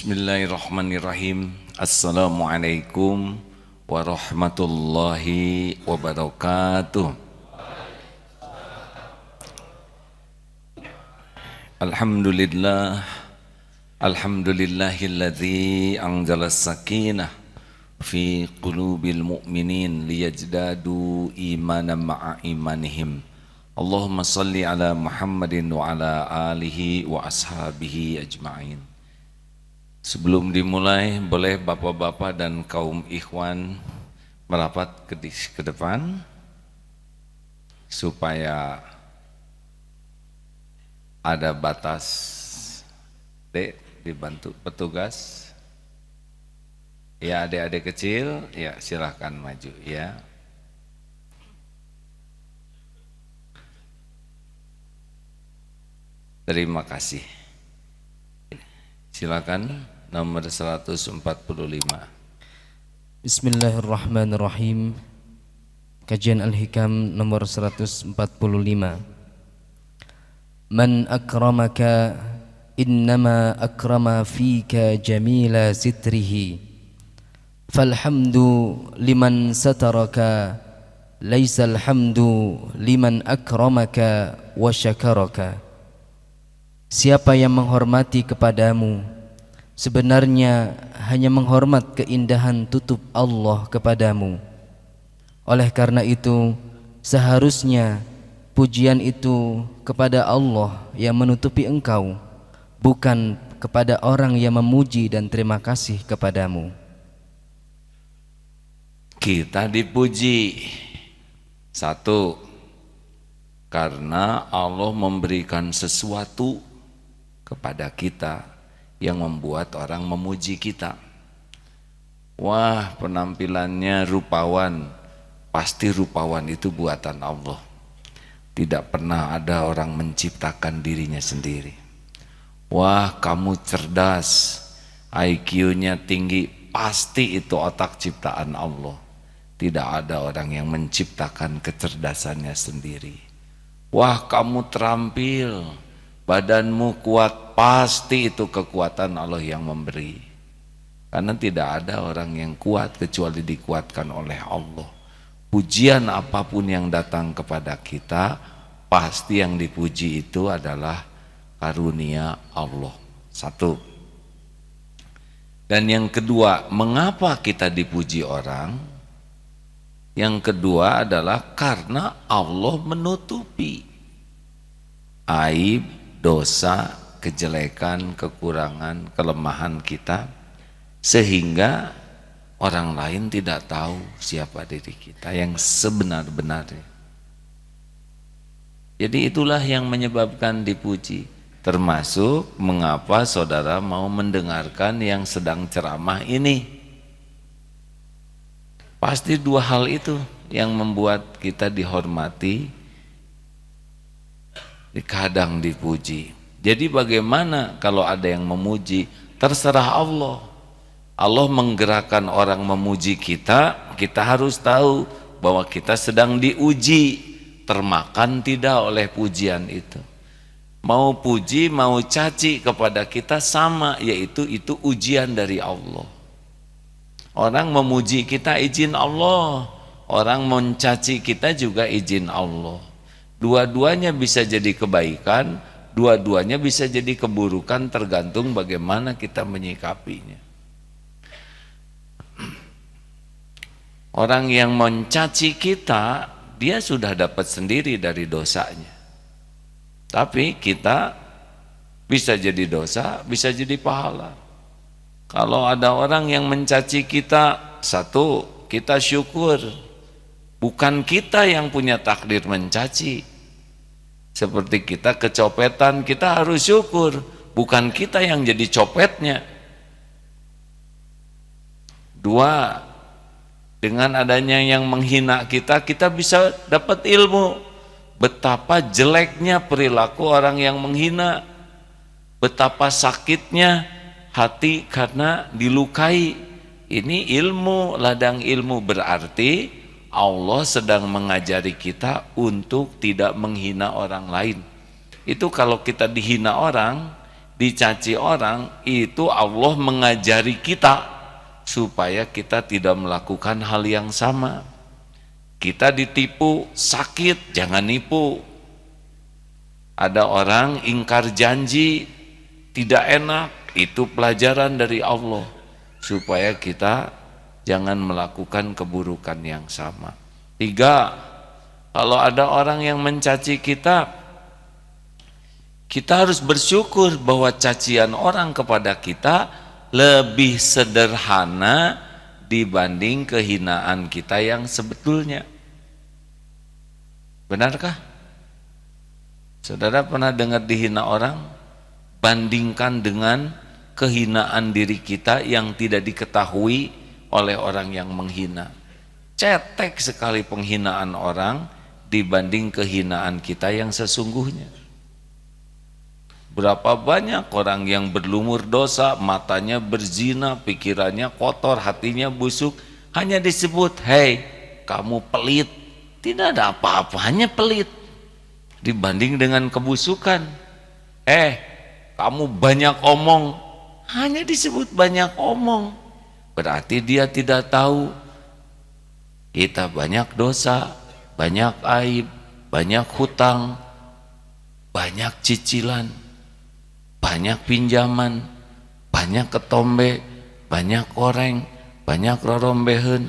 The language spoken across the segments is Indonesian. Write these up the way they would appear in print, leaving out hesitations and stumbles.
Bismillahirrahmanirrahim. Assalamualaikum warahmatullahi wabarakatuh. Alhamdulillah, alhamdulillahilladzi anzalas sakinah fi qulubil mu'minin liyajdadu imanan ma'a imanihim. Allahumma salli ala Muhammadin wa ala alihi wa ashabihi ajma'in. Sebelum dimulai, boleh bapak-bapak dan kaum ikhwan merapat ke depan supaya ada batas. Dek, dibantu petugas. Ya, adik-adik kecil, ya silahkan maju ya. Terima kasih. Silakan. Nomor 145. Bismillahirrahmanirrahim. Kajian Al-Hikam nomor 145. Man akramaka innama akrama fika jamila sitrihi falhamdu liman sataraka laisal hamdu liman akramaka wa syakaraka. Siapa yang menghormati kepadamu, sebenarnya hanya menghormat keindahan tutup Allah kepadamu. Oleh karena itu, seharusnya pujian itu kepada Allah yang menutupi engkau, bukan kepada orang yang memuji dan terima kasih kepadamu. Kita dipuji satu, karena Allah memberikan sesuatu kepada kita yang membuat orang memuji kita. Wah, penampilannya rupawan. Pasti rupawan itu buatan Allah. Tidak pernah ada orang menciptakan dirinya sendiri. Wah, kamu cerdas, IQ-nya tinggi, pasti itu otak ciptaan Allah. Tidak ada orang yang menciptakan kecerdasannya sendiri. Wah, kamu terampil, badanmu kuat, pasti itu kekuatan Allah yang memberi. Karena tidak ada orang yang kuat kecuali dikuatkan oleh Allah. Pujian apapun yang datang kepada kita, pasti yang dipuji itu adalah karunia Allah. Satu. Dan yang kedua, mengapa kita dipuji orang? Yang kedua adalah karena Allah menutupi aib, dosa, kejelekan, kekurangan, kelemahan kita, sehingga orang lain tidak tahu siapa diri kita yang sebenar-benarnya. Jadi itulah yang menyebabkan dipuji. Termasuk mengapa saudara mau mendengarkan yang sedang ceramah ini. Pasti dua hal itu yang membuat kita dihormati, kadang dipuji. Jadi bagaimana kalau ada yang memuji? Terserah Allah. Allah menggerakkan orang memuji kita, kita harus tahu bahwa kita sedang diuji, termakan tidak oleh pujian itu. Mau puji, mau caci kepada kita sama, yaitu itu ujian dari Allah. Orang memuji kita izin Allah, orang mencaci kita juga izin Allah. Dua-duanya bisa jadi kebaikan, dua-duanya bisa jadi keburukan, tergantung bagaimana kita menyikapinya. Orang yang mencaci kita, dia sudah dapat sendiri dari dosanya. Tapi kita bisa jadi dosa, bisa jadi pahala. Kalau ada orang yang mencaci kita, satu, kita syukur. Bukan kita yang punya takdir mencaci. Seperti kita kecopetan, kita harus syukur. Bukan kita yang jadi copetnya. Dua, dengan adanya yang menghina kita, kita bisa dapat ilmu. Betapa jeleknya perilaku orang yang menghina. Betapa sakitnya hati karena dilukai. Ini ilmu, ladang ilmu, berarti Allah sedang mengajari kita untuk tidak menghina orang lain. Itu kalau kita dihina orang, dicaci orang, itu Allah mengajari kita supaya kita tidak melakukan hal yang sama. Kita ditipu, sakit, jangan nipu. Ada orang ingkar janji, tidak enak, itu pelajaran dari Allah supaya kita jangan melakukan keburukan yang sama. 3, kalau ada orang yang mencaci kita, kita harus bersyukur bahwa cacian orang kepada kita lebih sederhana dibanding kehinaan kita yang sebetulnya. Benarkah? Saudara pernah dengar dihina orang? Bandingkan dengan kehinaan diri kita yang tidak diketahui oleh orang yang menghina. Cetek sekali penghinaan orang dibanding kehinaan kita yang sesungguhnya. Berapa banyak orang yang berlumur dosa, matanya berzina, pikirannya kotor, hatinya busuk, hanya disebut, hei kamu pelit. Tidak ada apa-apanya pelit dibanding dengan kebusukan. Kamu banyak omong, hanya disebut banyak omong, berarti dia tidak tahu kita banyak dosa, banyak aib, banyak hutang, banyak cicilan, banyak pinjaman, banyak ketombe, banyak koreng, banyak rorombehen.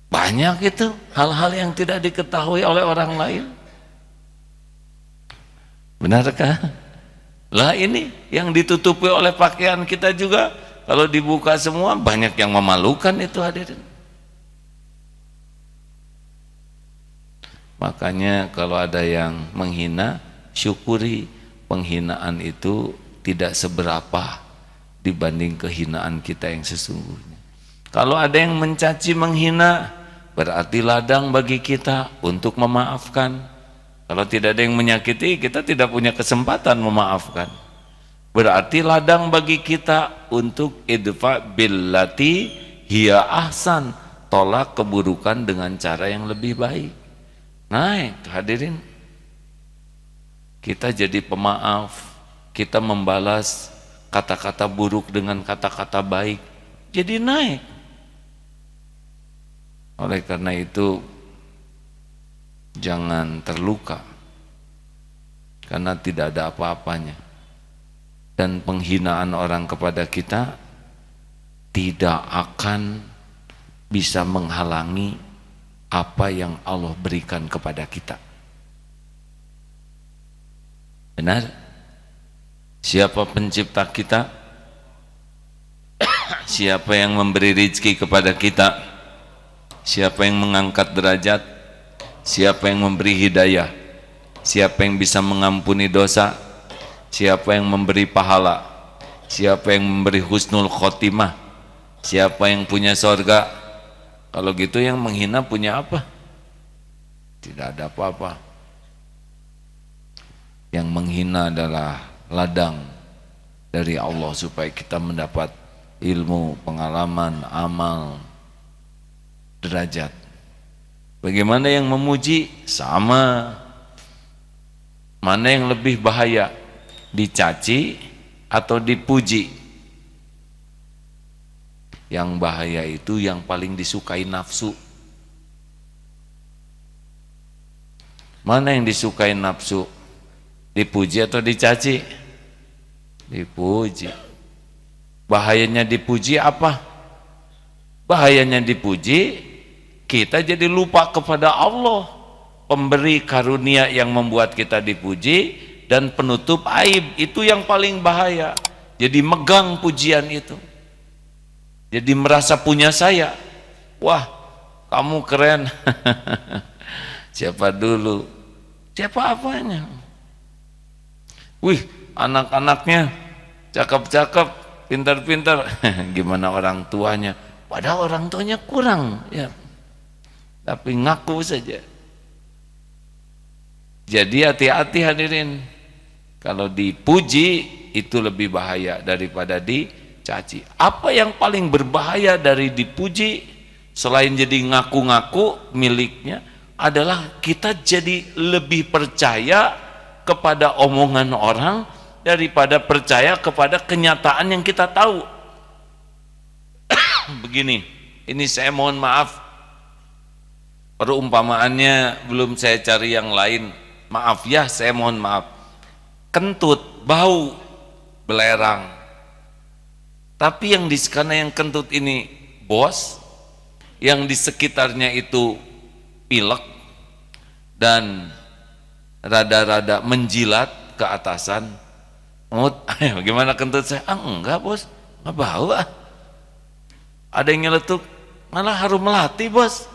Banyak itu hal-hal yang tidak diketahui oleh orang lain. Benarkah? Lah ini yang ditutupi oleh pakaian kita juga, kalau dibuka semua banyak yang memalukan itu hadirin. Makanya kalau ada yang menghina, syukuri. Penghinaan itu tidak seberapa dibanding kehinaan kita yang sesungguhnya. Kalau ada yang mencaci menghina, berarti ladang bagi kita untuk memaafkan. Kalau tidak ada yang menyakiti, kita tidak punya kesempatan memaafkan. Berarti ladang bagi kita untuk idfa billati hiya ahsan, tolak keburukan dengan cara yang lebih baik. Naik hadirin, kita jadi pemaaf, kita membalas kata-kata buruk dengan kata-kata baik, jadi naik. Oleh karena itu jangan terluka karena tidak ada apa-apanya, dan penghinaan orang kepada kita tidak akan bisa menghalangi apa yang Allah berikan kepada kita. Benar? Siapa pencipta kita? Siapa yang memberi rezeki kepada kita? Siapa yang mengangkat derajat? Siapa yang memberi hidayah? Siapa yang bisa mengampuni dosa? Siapa yang memberi pahala? Siapa yang memberi husnul khotimah? Siapa yang punya sorga? Kalau gitu yang menghina punya apa? Tidak ada apa-apa. Yang menghina adalah ladang dari Allah supaya kita mendapat ilmu, pengalaman, amal, derajat. Bagaimana yang memuji? Sama. Mana yang lebih bahaya? Dicaci atau dipuji? Yang bahaya itu yang paling disukai nafsu. Mana yang disukai nafsu? Dipuji atau dicaci? Dipuji. Bahayanya dipuji apa? Bahayanya dipuji, kita jadi lupa kepada Allah, pemberi karunia yang membuat kita dipuji dan penutup aib. Itu yang paling bahaya. Jadi megang pujian itu, jadi merasa punya saya. Wah, kamu keren. Siapa dulu? Siapa apanya? Wih, anak-anaknya cakep-cakep, pintar-pintar. Gimana orang tuanya? Padahal orang tuanya kurang, ya. Tapi ngaku saja. Jadi hati-hati hadirin. Kalau dipuji itu lebih bahaya daripada dicaci. Apa yang paling berbahaya dari dipuji selain jadi ngaku-ngaku miliknya adalah kita jadi lebih percaya kepada omongan orang daripada percaya kepada kenyataan yang kita tahu. Begini, ini saya mohon maaf, perumpamaannya belum saya cari yang lain, maaf ya, saya mohon maaf. Kentut, bau, belerang, tapi yang di sana yang kentut ini bos, yang di sekitarnya itu pilek dan rada-rada menjilat ke atasan. Bagaimana kentut saya? Enggak bos, nggak bau ah. Ada yang nyeletuk, malah harum melati bos.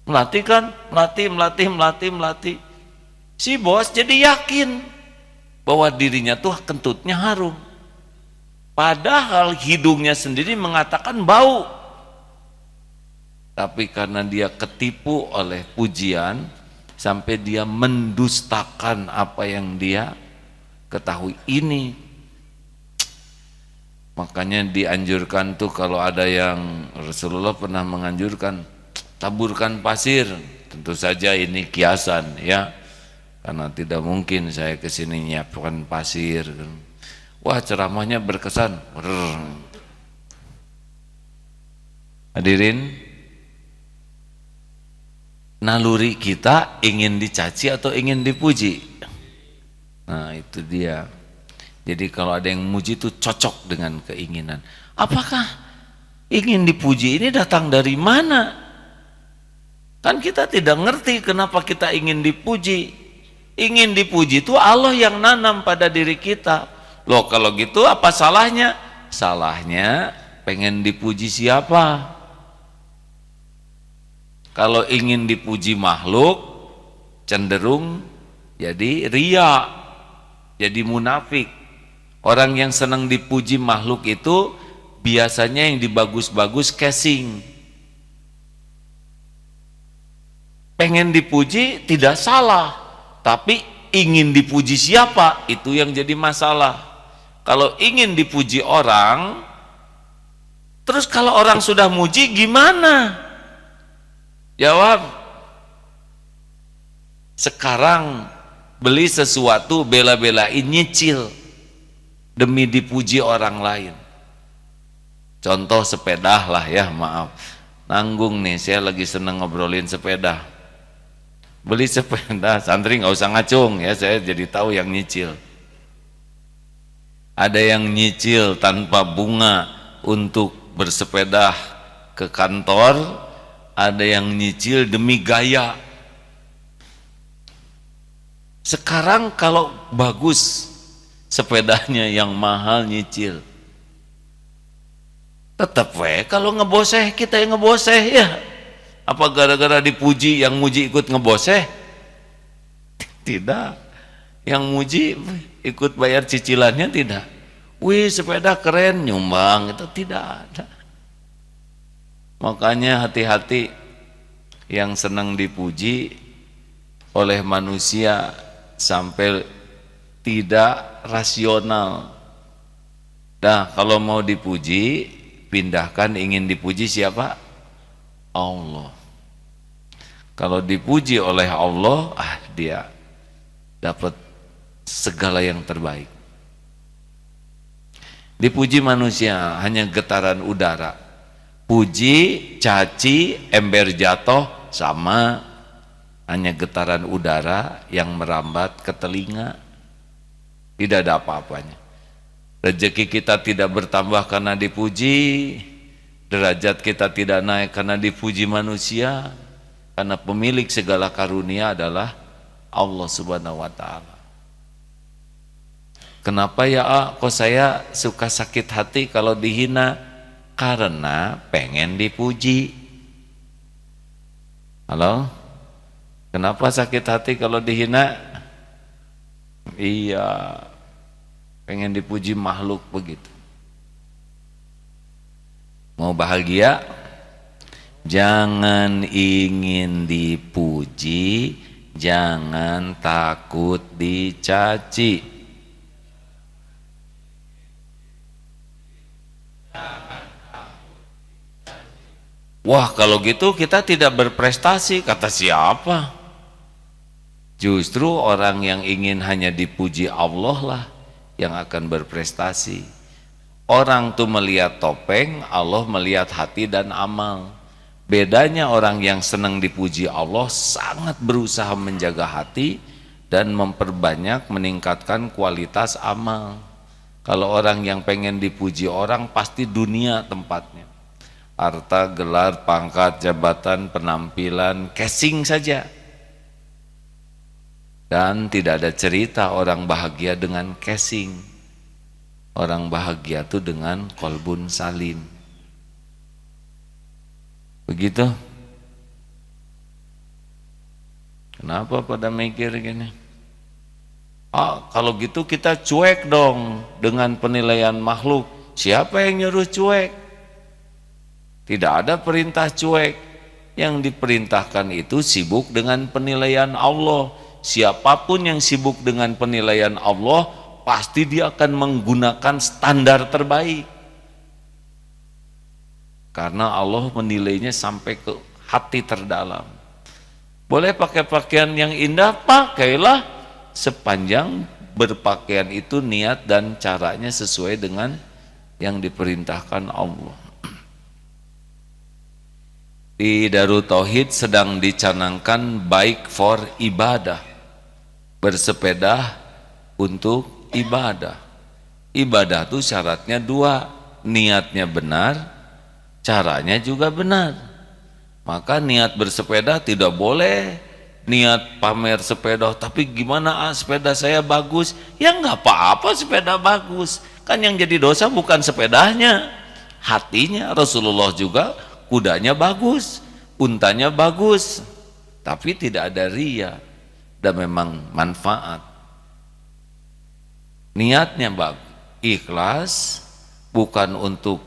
Melati kan, melati. Si bos jadi yakin bahwa dirinya tuh kentutnya harum. Padahal hidungnya sendiri mengatakan bau. Tapi karena dia ketipu oleh pujian, sampai dia mendustakan apa yang dia ketahui ini. Makanya dianjurkan tuh kalau ada yang Rasulullah pernah menganjurkan, taburkan pasir. Tentu saja ini kiasan ya, karena tidak mungkin saya kesini nyiapkan pasir. Wah ceramahnya berkesan. Hadirin, naluri kita ingin dicaci atau ingin dipuji? Nah itu dia. Jadi kalau ada yang muji itu cocok dengan keinginan. Apakah ingin dipuji ini datang dari mana? Kan kita tidak ngerti kenapa kita ingin dipuji. Ingin dipuji itu Allah yang nanam pada diri kita. Loh kalau gitu apa salahnya? Salahnya pengen dipuji siapa? Kalau ingin dipuji makhluk cenderung jadi riya, jadi munafik. Orang yang senang dipuji makhluk itu biasanya yang dibagus-bagus casing. Pengen dipuji tidak salah, tapi ingin dipuji siapa itu yang jadi masalah. Kalau ingin dipuji orang, terus kalau orang sudah muji gimana? Jawab. Sekarang beli sesuatu bela-belain nyicil demi dipuji orang lain. Contoh sepeda lah ya, maaf nanggung nih, saya lagi seneng ngobrolin sepeda. Beli sepeda, santri nggak usah ngacung ya, saya jadi tahu yang nyicil. Ada yang nyicil tanpa bunga untuk bersepeda ke kantor, ada yang nyicil demi gaya. Sekarang kalau bagus sepedanya yang mahal nyicil, tetap kalau ngeboseh kita yang ngeboseh ya. Apa gara-gara dipuji yang muji ikut ngeboseh? Tidak. Yang muji ikut bayar cicilannya tidak. Wih sepeda keren nyumbang, itu tidak ada. Makanya hati-hati yang senang dipuji oleh manusia sampai tidak rasional. Nah kalau mau dipuji, pindahkan ingin dipuji siapa? Allah. Kalau dipuji oleh Allah, dia dapat segala yang terbaik. Dipuji manusia hanya getaran udara. Puji, caci, ember jatuh sama, hanya getaran udara yang merambat ke telinga. Tidak ada apa-apanya. Rezeki kita tidak bertambah karena dipuji, derajat kita tidak naik karena dipuji manusia, karena pemilik segala karunia adalah Allah Subhanahu wa Ta'ala. Kenapa ya kok saya suka sakit hati kalau dihina? Karena pengen dipuji. Halo? Kenapa sakit hati kalau dihina? Iya, pengen dipuji makhluk begitu. Mau bahagia? Jangan ingin dipuji, jangan takut dicaci. Wah kalau gitu kita tidak berprestasi, kata siapa? Justru orang yang ingin hanya dipuji Allah lah yang akan berprestasi. Orang tuh melihat topeng, Allah melihat hati dan amal. Bedanya orang yang senang dipuji Allah sangat berusaha menjaga hati dan memperbanyak meningkatkan kualitas amal. Kalau orang yang pengen dipuji orang pasti dunia tempatnya. Harta, gelar, pangkat, jabatan, penampilan, casing saja. Dan tidak ada cerita orang bahagia dengan casing. Orang bahagia itu dengan kolbun salim. Begitu. Kenapa pada mikir gini? Kalau gitu kita cuek dong dengan penilaian makhluk. Siapa yang nyuruh cuek? Tidak ada perintah cuek. Yang diperintahkan itu sibuk dengan penilaian Allah. Siapapun yang sibuk dengan penilaian Allah, pasti dia akan menggunakan standar terbaik. Karena Allah menilainya sampai ke hati terdalam. Boleh pakai pakaian yang indah, pakailah sepanjang berpakaian itu niat dan caranya sesuai dengan yang diperintahkan Allah. Di Darut Tauhid sedang dicanangkan bike for ibadah, bersepeda untuk ibadah. Ibadah itu syaratnya dua, niatnya benar, caranya juga benar. Maka niat bersepeda tidak boleh niat pamer sepeda, tapi gimana sepeda saya bagus. Ya nggak apa-apa sepeda bagus, kan yang jadi dosa bukan sepedanya, hatinya. Rasulullah juga kudanya bagus, untanya bagus, tapi tidak ada ria dan memang manfaat. Niatnya bagus, ikhlas, bukan untuk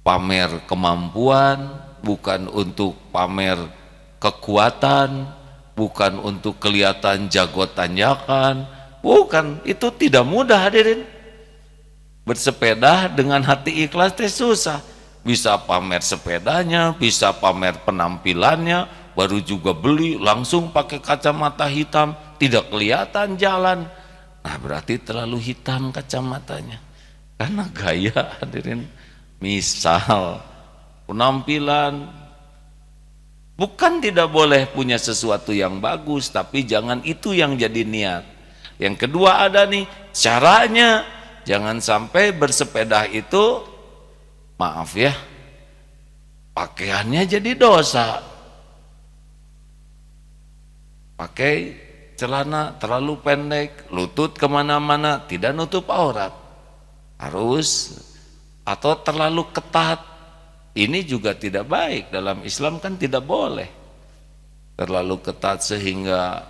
pamer kemampuan, bukan untuk pamer kekuatan, bukan untuk kelihatan jago tanjakan, bukan. Itu tidak mudah hadirin. Bersepeda dengan hati ikhlas itu susah. Bisa pamer sepedanya, bisa pamer penampilannya, baru juga beli langsung pakai kacamata hitam, tidak kelihatan jalan. Nah berarti terlalu hitam kacamatanya, karena gaya hadirin. Misal penampilan, bukan tidak boleh punya sesuatu yang bagus, tapi jangan itu yang jadi niat. Yang kedua ada nih caranya, jangan sampai bersepeda itu, maaf ya, pakaiannya jadi dosa. Pakai celana terlalu pendek, lutut kemana-mana, tidak nutup aurat. Harus, atau terlalu ketat. Ini juga tidak baik. Dalam Islam kan tidak boleh terlalu ketat sehingga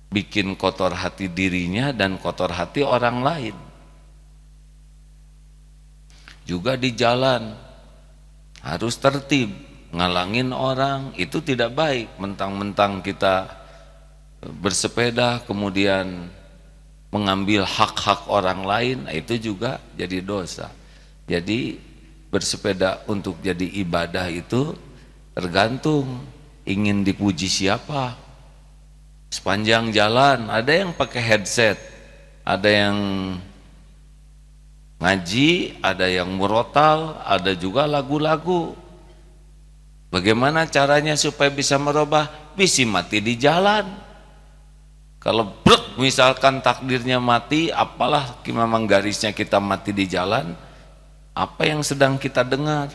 bikin kotor hati dirinya dan kotor hati orang lain. Juga di jalan harus tertib, ngalangin orang itu tidak baik. Mentang-mentang kita bersepeda kemudian mengambil hak-hak orang lain, itu juga jadi dosa. Jadi bersepeda untuk jadi ibadah itu tergantung ingin dipuji siapa. Sepanjang jalan ada yang pakai headset, ada yang ngaji, ada yang murotal, ada juga lagu-lagu. Bagaimana caranya supaya bisa merubah? Bisa mati di jalan. Kalau brek misalkan takdirnya mati, apalah memang garisnya kita mati di jalan, apa yang sedang kita dengar?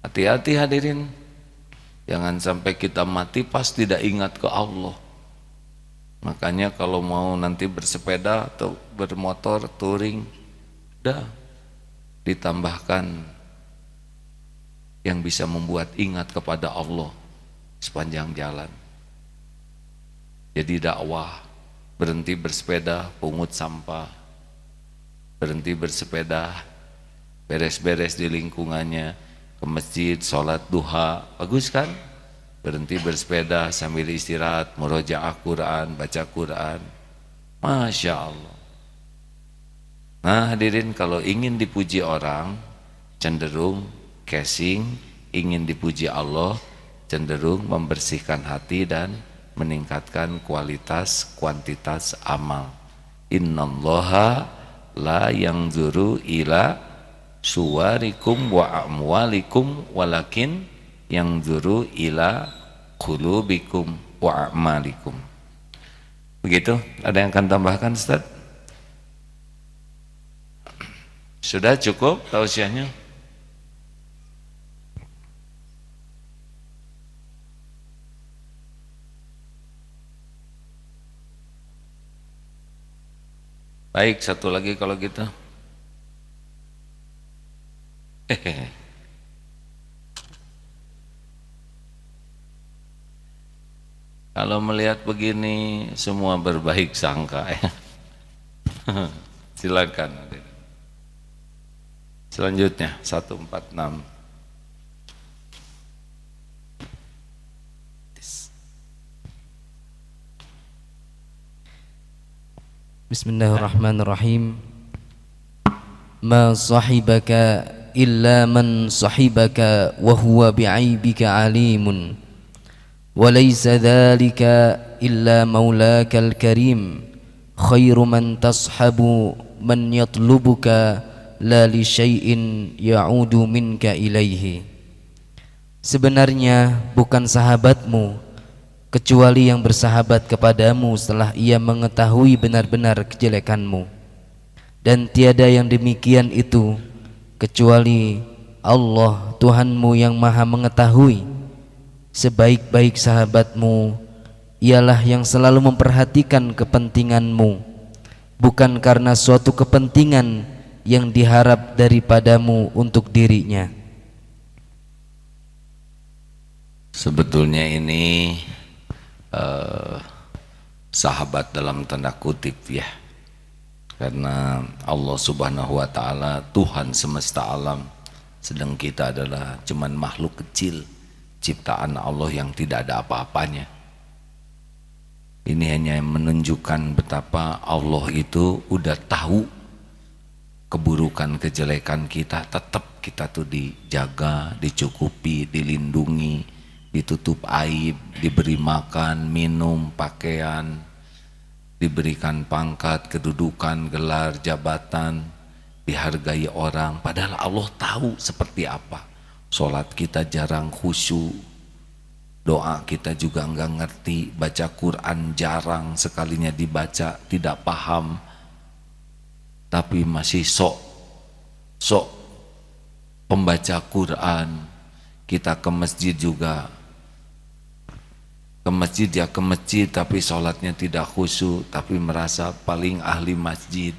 Hati-hati hadirin, jangan sampai kita mati pas tidak ingat ke Allah. Makanya kalau mau nanti bersepeda atau bermotor touring, udah ditambahkan yang bisa membuat ingat kepada Allah sepanjang jalan. Jadi dakwah, berhenti bersepeda pungut sampah, berhenti bersepeda beres-beres di lingkungannya, ke masjid, sholat duha, bagus kan? Berhenti bersepeda sambil istirahat, murojaah Quran, baca Quran, Masya Allah. Nah hadirin, kalau ingin dipuji orang, cenderung casing, ingin dipuji Allah, cenderung membersihkan hati dan meningkatkan kualitas, kuantitas amal. Innallaha la yanzuru ila suwarikum wa amwalikum walakin yanzuru ila qulubikum wa a'malikum. Begitu? Ada yang akan tambahkan, Ustaz? Sudah cukup tausiahnya? Baik, satu lagi kalau gitu. Kalau melihat begini semua berbaik sangka ya. Silakan. Selanjutnya 146. Bismillahirrahmanirrahim. Ma sahibaka illa man sahibaka wa huwa bi'aibika alimun wa laysa dhalika illa maulakal karim khairu man tashabu man yatlubuka la li syai'in ya'udu minka ilaihi. Sebenarnya bukan sahabatmu kecuali yang bersahabat kepadamu setelah ia mengetahui benar-benar kejelekanmu, dan tiada yang demikian itu kecuali Allah Tuhanmu yang maha mengetahui. Sebaik-baik sahabatmu ialah yang selalu memperhatikan kepentinganmu, bukan karena suatu kepentingan yang diharap daripadamu untuk dirinya. Sebetulnya ini sahabat dalam tanda kutip ya, karena Allah subhanahu wa ta'ala Tuhan semesta alam, sedang kita adalah cuman makhluk kecil ciptaan Allah yang tidak ada apa-apanya. Ini hanya menunjukkan betapa Allah itu udah tahu keburukan kejelekan kita, tetap kita tuh dijaga, dicukupi, dilindungi, ditutup aib, diberi makan, minum, pakaian, diberikan pangkat, kedudukan, gelar, jabatan, dihargai orang. Padahal Allah tahu seperti apa. Sholat kita jarang khusyuk, doa kita juga enggak ngerti, baca Quran jarang, sekalinya dibaca tidak paham, tapi masih sok pembaca Quran. Kita ke masjid juga, ke masjid ya ke masjid, tapi sholatnya tidak khusyuk, tapi merasa paling ahli masjid.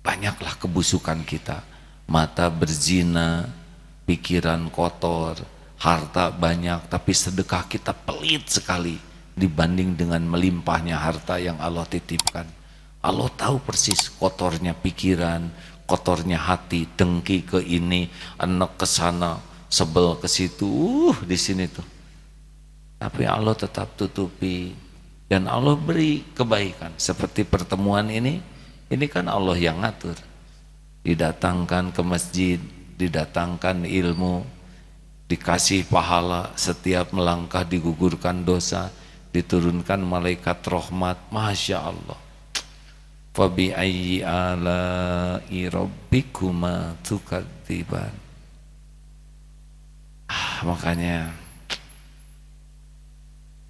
Banyaklah kebusukan kita, mata berzina, pikiran kotor, harta banyak, tapi sedekah kita pelit sekali dibanding dengan melimpahnya harta yang Allah titipkan. Allah tahu persis kotornya pikiran, kotornya hati, dengki ke ini, enek ke sana, sebel ke situ, di sini tuh. Tapi Allah tetap tutupi, dan Allah beri kebaikan. Seperti pertemuan ini kan Allah yang ngatur. Didatangkan ke masjid, didatangkan ilmu, dikasih pahala, setiap melangkah digugurkan dosa, diturunkan malaikat rahmat. Masya Allah. Fabi ayyi ala'i rabbikuma tukadziban. Makanya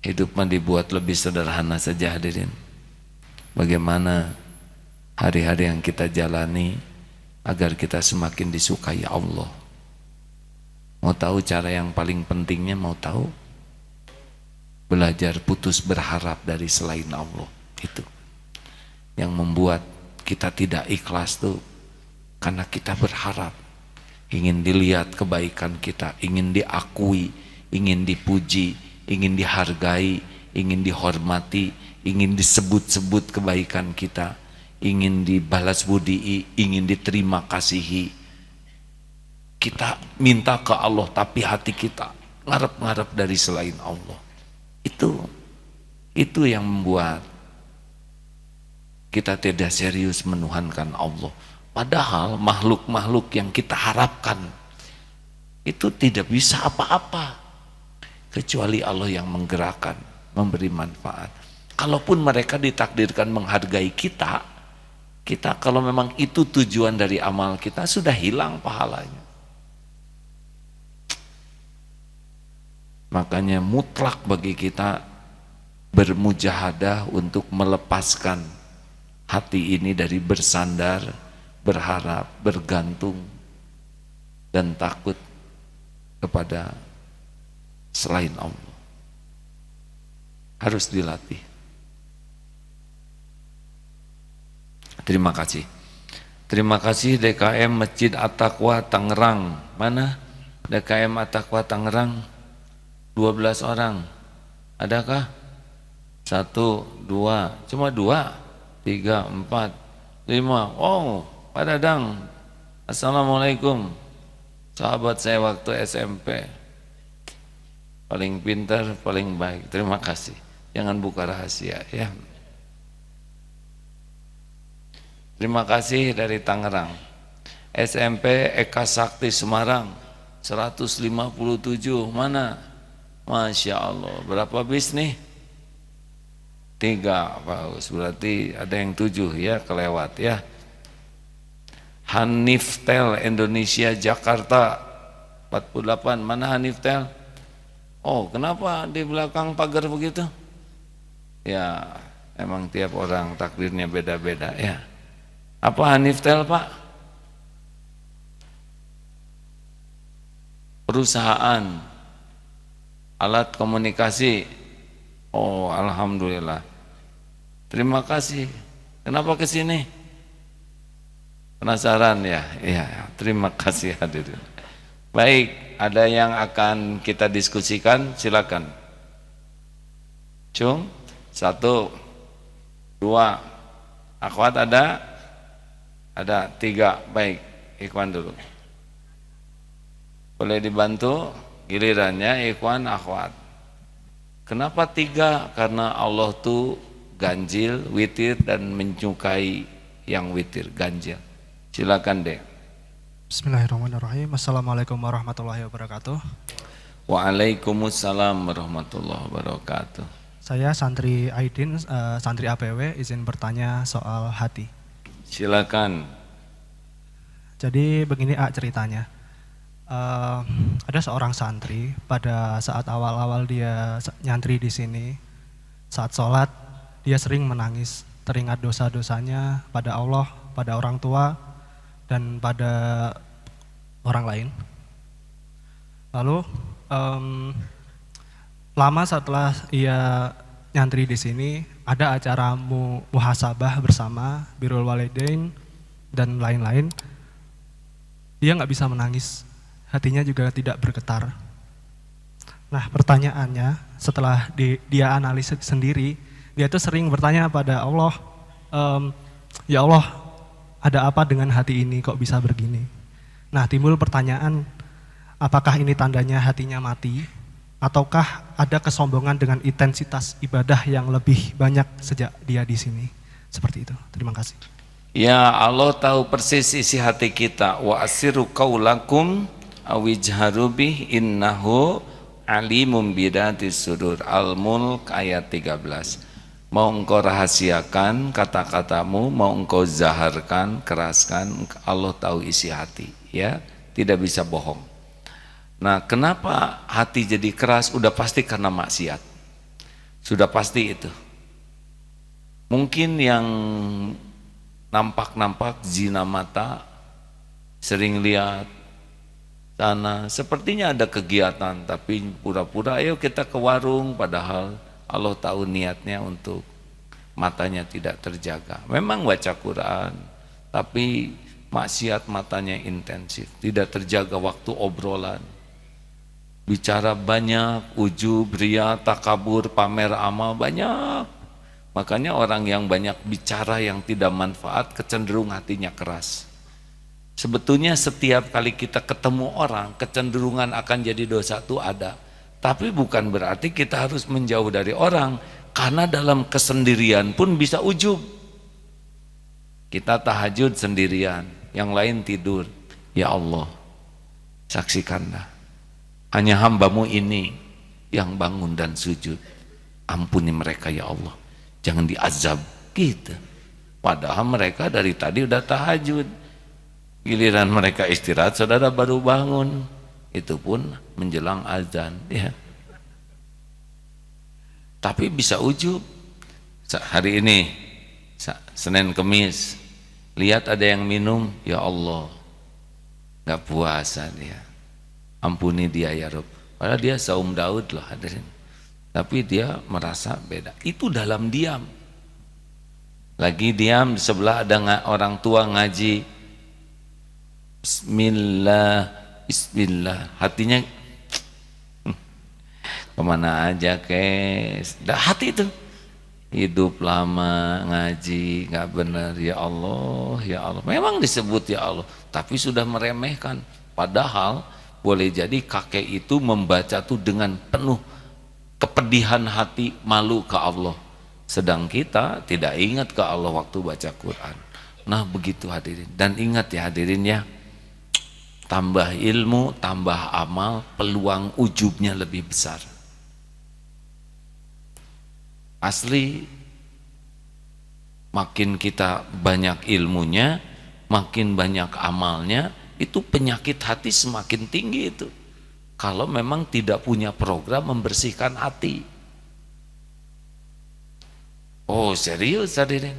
hidup mah dibuat lebih sederhana saja, hadirin. Bagaimana hari-hari yang kita jalani agar kita semakin disukai Allah. Mau tahu cara yang paling pentingnya? Mau tahu? Belajar putus berharap dari selain Allah. Itu yang membuat kita tidak ikhlas tuh, karena kita berharap, ingin dilihat kebaikan kita, ingin diakui, ingin dipuji, ingin dihargai, ingin dihormati, ingin disebut-sebut kebaikan kita, ingin dibalas budi, ingin diterima kasihi. Kita minta ke Allah, tapi hati kita ngarep-ngarep dari selain Allah. Itu yang membuat kita tidak serius menuhankan Allah. Padahal makhluk-makhluk yang kita harapkan itu tidak bisa apa-apa kecuali Allah yang menggerakkan, memberi manfaat. Kalaupun mereka ditakdirkan menghargai kita, Kita kalau memang itu tujuan dari amal kita, sudah hilang pahalanya. Makanya mutlak bagi kita bermujahadah untuk melepaskan hati ini dari bersandar, berharap, bergantung, dan takut kepada selain Allah. Harus dilatih. Terima kasih. Terima kasih DKM Masjid At-Taqwa Tangerang. Mana DKM At-Taqwa Tangerang? 12 orang. Adakah? 1, 2, cuma 2, 3, 4, 5. Oh, Pak Dadang. Assalamualaikum. Sahabat saya waktu SMP. Paling pintar, paling baik. Terima kasih. Jangan buka rahasia ya. Terima kasih dari Tangerang. SMP Eka Sakti Semarang 157. Mana? Masya Allah. Berapa bis nih? 3, Paus. Berarti ada yang 7 ya, kelewat ya. Haniftel Indonesia Jakarta 48. Mana Haniftel? Oh, kenapa di belakang pagar begitu? Ya, emang tiap orang takdirnya beda-beda ya. Apa Haniftel, Pak? Perusahaan alat komunikasi. Oh, alhamdulillah. Terima kasih. Kenapa ke sini? Penasaran ya? Iya, terima kasih hadirin. Baik, ada yang akan kita diskusikan, silakan. Cung, 1, 2. Akhwat ada? Ada 3. Baik, Ikhwan dulu. Boleh dibantu? Gilirannya Ikhwan, Akhwat. Kenapa 3? Karena Allah tuh ganjil, witir, dan menyukai yang witir, ganjil. Silakan deh. Bismillahirrahmanirrahim. Assalamualaikum warahmatullahi wabarakatuh. Waalaikumsalam warahmatullahi wabarakatuh. Saya santri Aidin, santri APW, izin bertanya soal hati. Silakan. Jadi begini ceritanya. Ada seorang santri pada saat awal-awal dia nyantri di sini, saat sholat dia sering menangis, teringat dosa-dosanya pada Allah, pada orang tua, dan pada orang lain. Lalu lama setelah ia nyantri di sini, ada acara muhasabah bersama Birrul Walidain dan lain-lain. Dia nggak bisa menangis, hatinya juga tidak bergetar. Nah, pertanyaannya setelah dia analisis sendiri, dia tuh sering bertanya pada Allah, ya Allah, ada apa dengan hati ini kok bisa begini? Nah, timbul pertanyaan, apakah ini tandanya hatinya mati, ataukah ada kesombongan dengan intensitas ibadah yang lebih banyak sejak dia di sini? Seperti itu. Terima kasih. Ya, Allah tahu persis isi hati kita. Wa asiru qaulakum awijharu bih innahu alimum bidatis sudur. Al-Mulk ayat 13. Mau engkau rahasiakan kata-katamu, mau engkau zaharkan, keraskan, Allah tahu isi hati, ya, tidak bisa bohong. Nah, kenapa hati jadi keras? Udah pasti karena maksiat. Sudah pasti itu. Mungkin yang nampak-nampak zina mata, sering lihat sana, sepertinya ada kegiatan, tapi pura-pura ayo kita ke warung, padahal Allah tahu niatnya untuk matanya tidak terjaga. Memang baca Quran, tapi maksiat matanya intensif, tidak terjaga waktu obrolan, bicara banyak, ujub, ria, takabur, pamer amal banyak. Makanya orang yang banyak bicara yang tidak manfaat kecenderung hatinya keras. Sebetulnya setiap kali kita ketemu orang, kecenderungan akan jadi dosa itu ada. Tapi bukan berarti kita harus menjauh dari orang, karena dalam kesendirian pun bisa ujub. Kita tahajud sendirian, yang lain tidur. Ya Allah, saksikanlah, hanya hambamu ini yang bangun dan sujud. Ampuni mereka ya Allah, jangan diazab gitu. Padahal mereka dari tadi udah tahajud. Giliran mereka istirahat, saudara baru bangun. Itu pun menjelang azan, ya. Tapi bisa ujub. Hari ini Senin Kemis, lihat ada yang minum, ya Allah, nggak puasa dia, ampuni dia ya Rabb. Padahal dia saum Daud loh hadirin, tapi dia merasa beda. Itu dalam diam. Lagi diam, di sebelah ada orang tua ngaji, Bismillah, Bismillah, hatinya kemana aja dah hati itu. Hidup lama ngaji nggak benar, ya Allah, ya Allah. Memang disebut ya Allah, tapi sudah meremehkan. Padahal boleh jadi kakek itu membaca tuh dengan penuh kepedihan hati, malu ke Allah. Sedang kita tidak ingat ke Allah waktu baca Quran. Nah begitu hadirin. Dan ingat ya hadirin ya, tambah ilmu, tambah amal, peluang ujubnya lebih besar. Asli, makin kita banyak ilmunya, makin banyak amalnya, itu penyakit hati semakin tinggi itu. Kalau memang tidak punya program membersihkan hati. Oh serius hadirin,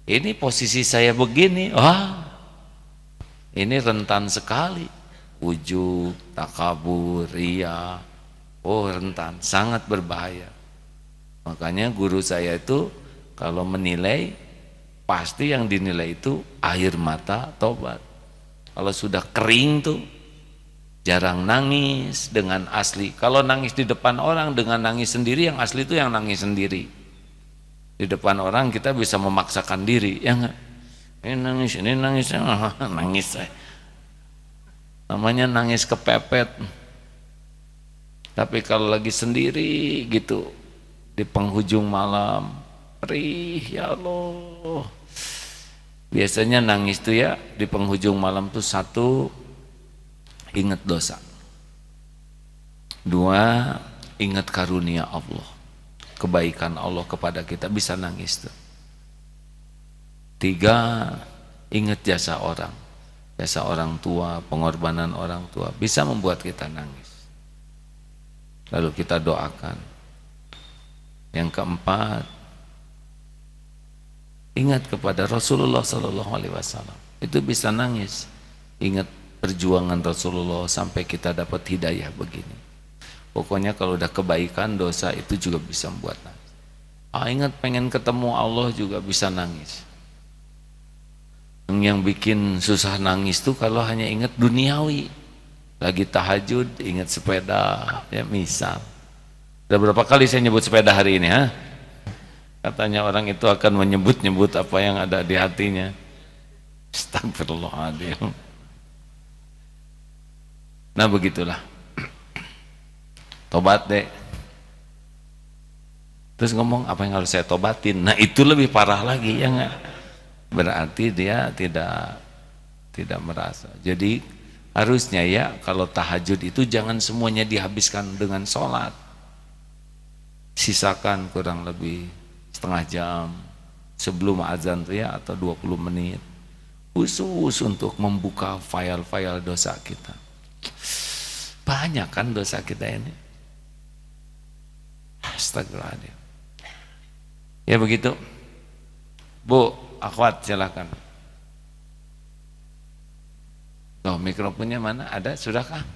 ini posisi saya begini, wah ini rentan sekali. Ujub, takabur, riya, oh rentan, sangat berbahaya. Makanya guru saya itu kalau menilai, pasti yang dinilai itu air mata tobat. Kalau sudah kering tuh jarang nangis dengan asli. Kalau nangis di depan orang dengan nangis sendiri, yang asli itu yang nangis sendiri. Di depan orang kita bisa memaksakan diri, ya enggak? Ini nangis, nangis. Namanya nangis kepepet. Tapi kalau lagi sendiri gitu, di penghujung malam, perih, ya Allah. Biasanya nangis tuh ya di penghujung malam tuh, satu, ingat dosa. Dua, ingat karunia Allah, kebaikan Allah kepada kita, bisa nangis tuh. Tiga, ingat jasa orang tua, pengorbanan orang tua, bisa membuat kita nangis. Lalu kita doakan. Yang keempat, ingat kepada Rasulullah SAW, itu bisa nangis. Ingat perjuangan Rasulullah sampai kita dapat hidayah begini. Pokoknya kalau udah kebaikan, dosa itu juga bisa membuat nangis. Ingat pengen ketemu Allah juga bisa nangis. Yang bikin susah nangis tuh kalau hanya ingat duniawi. Lagi tahajud ingat sepeda, ya misal. Udah berapa kali saya nyebut sepeda hari ini, ha? Katanya orang itu akan menyebut-nyebut apa yang ada di hatinya. Astagfirullahaladzim. Nah begitulah. Tobat deh. Terus ngomong apa yang harus saya tobatin. Nah itu lebih parah lagi, ya enggak? Berarti dia tidak merasa. Jadi harusnya ya kalau tahajud itu jangan semuanya dihabiskan dengan sholat. Sisakan kurang lebih setengah jam sebelum azan tuh ya, atau 20 menit khusus untuk membuka file-file dosa kita. Banyak kan dosa kita ini. Astagfirullahaladzim. Ya begitu. Bu, akhwat silakan. Tuh mikrofonnya mana? Ada? Sudahkah?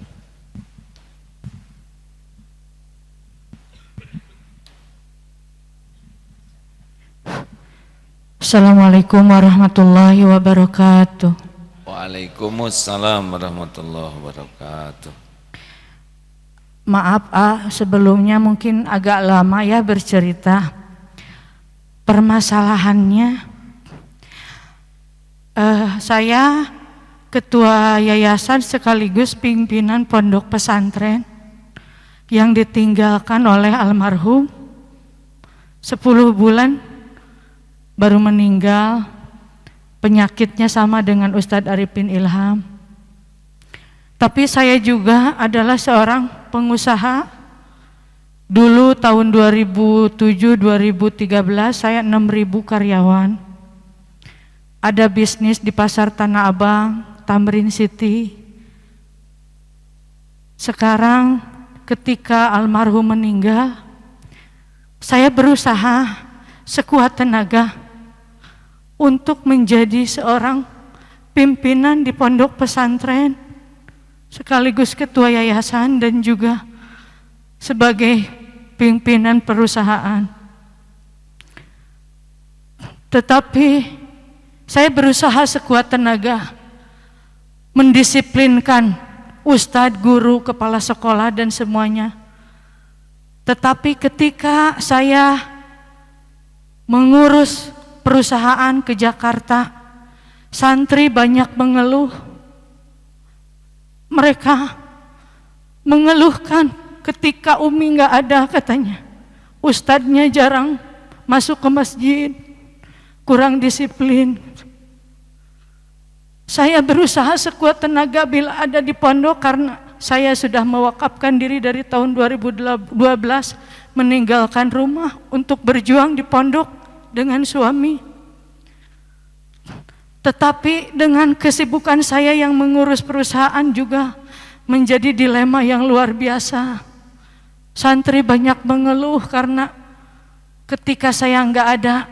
Assalamualaikum warahmatullahi wabarakatuh. Waalaikumsalam warahmatullahi wabarakatuh. Maaf sebelumnya mungkin agak lama ya bercerita. Permasalahannya, saya ketua yayasan sekaligus pimpinan pondok pesantren yang ditinggalkan oleh almarhum 10 bulan baru meninggal. Penyakitnya sama dengan Ustadz Arifin Ilham. Tapi saya juga adalah seorang pengusaha. Dulu tahun 2007-2013 saya 6.000 karyawan. ada bisnis di Pasar Tanah Abang, Tamrin City. Sekarang ketika almarhum meninggal, saya berusaha sekuat tenaga untuk menjadi seorang pimpinan di pondok pesantren, sekaligus ketua yayasan dan juga sebagai pimpinan perusahaan. Tetapi saya berusaha sekuat tenaga mendisiplinkan ustadz, guru, kepala sekolah dan semuanya. Tetapi ketika saya mengurus perusahaan ke Jakarta, santri banyak mengeluh. Mereka mengeluhkan ketika Umi nggak ada, katanya ustadznya jarang masuk ke masjid, kurang disiplin. Saya berusaha sekuat tenaga bila ada di pondok, karena saya sudah mewakafkan diri dari tahun 2012, meninggalkan rumah untuk berjuang di pondok dengan suami. Tetapi dengan kesibukan saya yang mengurus perusahaan juga menjadi dilema yang luar biasa. Santri banyak mengeluh karena ketika saya nggak ada,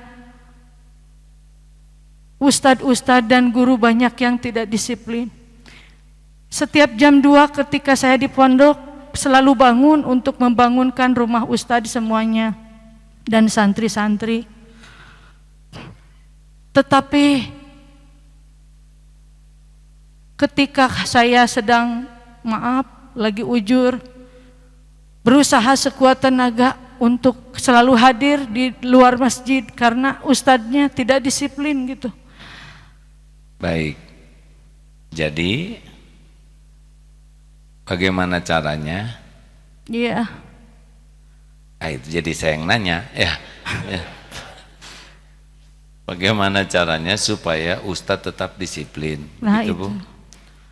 ustadz-ustadz dan guru banyak yang tidak disiplin. Setiap jam 2 ketika saya di pondok selalu bangun untuk membangunkan rumah ustadz semuanya dan santri-santri. Tetapi ketika saya sedang lagi ujur, berusaha sekuat tenaga untuk selalu hadir di luar masjid karena ustadznya tidak disiplin gitu. Baik, jadi bagaimana caranya? Iya. Itu jadi saya yang nanya ya. Bagaimana caranya supaya ustadz tetap disiplin? Nah, gitu, Bu?